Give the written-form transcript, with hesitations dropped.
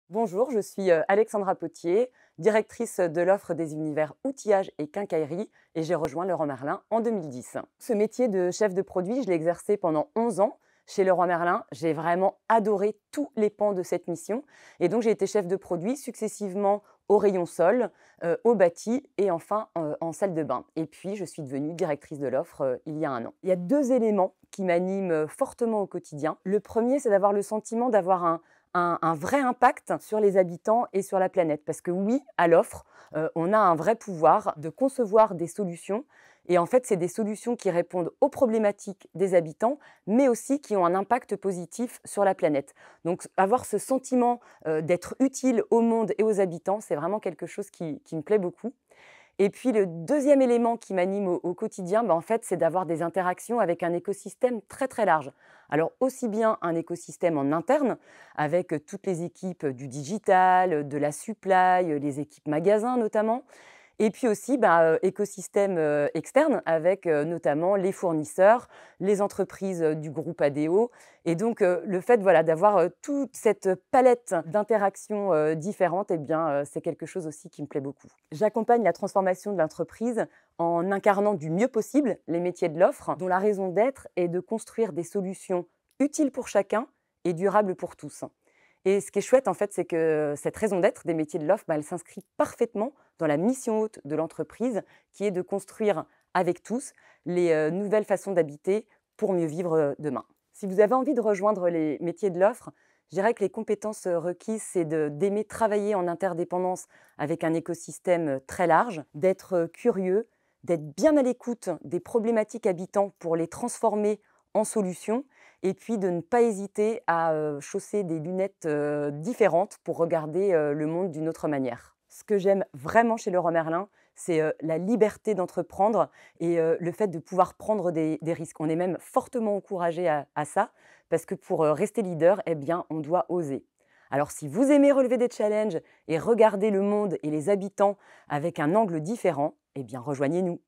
Bonjour, je suis Alexandra Potier, directrice de l'offre des univers outillage et quincaillerie et j'ai rejoint Leroy Merlin en 2010. Ce métier de chef de produit, je l'ai exercé pendant 11 ans chez Leroy Merlin. J'ai vraiment adoré tous les pans de cette mission et donc j'ai été chef de produit successivement au rayon sol, au bâti et enfin en salle de bain. Et puis je suis devenue directrice de l'offre il y a un an. Il y a deux éléments qui m'animent fortement au quotidien. Le premier, c'est d'avoir le sentiment d'avoir un vrai impact sur les habitants et sur la planète. Parce que oui, à l'offre, on a un vrai pouvoir de concevoir des solutions. Et en fait, c'est des solutions qui répondent aux problématiques des habitants, mais aussi qui ont un impact positif sur la planète. Donc, avoir ce sentiment d'être utile au monde et aux habitants, c'est vraiment quelque chose qui me plaît beaucoup. Et puis le deuxième élément qui m'anime au quotidien, en fait, c'est d'avoir des interactions avec un écosystème très, très large. Alors aussi bien un écosystème en interne avec, toutes les équipes, du digital, de la supply, les équipes magasins notamment, et puis aussi, écosystème, externe avec, notamment les fournisseurs, les entreprises, du groupe ADO et donc le fait, voilà, d'avoir, toute cette palette d'interactions, différentes et bien, c'est quelque chose aussi qui me plaît beaucoup. J'accompagne la transformation de l'entreprise en incarnant du mieux possible les métiers de l'offre, dont la raison d'être est de construire des solutions utiles pour chacun et durables pour tous. Et ce qui est chouette, en fait, c'est que cette raison d'être des métiers de l'offre, elle s'inscrit parfaitement dans la mission haute de l'entreprise, qui est de construire avec tous les nouvelles façons d'habiter pour mieux vivre demain. Si vous avez envie de rejoindre les métiers de l'offre, je dirais que les compétences requises, c'est d'aimer travailler en interdépendance avec un écosystème très large, d'être curieux, d'être bien à l'écoute des problématiques habitants pour les transformer en solutions et puis de ne pas hésiter à, chausser des lunettes, différentes pour regarder, le monde d'une autre manière. Ce que j'aime vraiment chez Leroy Merlin, c'est, la liberté d'entreprendre et le fait de pouvoir prendre des risques. On est même fortement encouragé à ça parce que pour, rester leader, eh bien, on doit oser. Alors si vous aimez relever des challenges et regarder le monde et les habitants avec un angle différent, eh bien rejoignez-nous.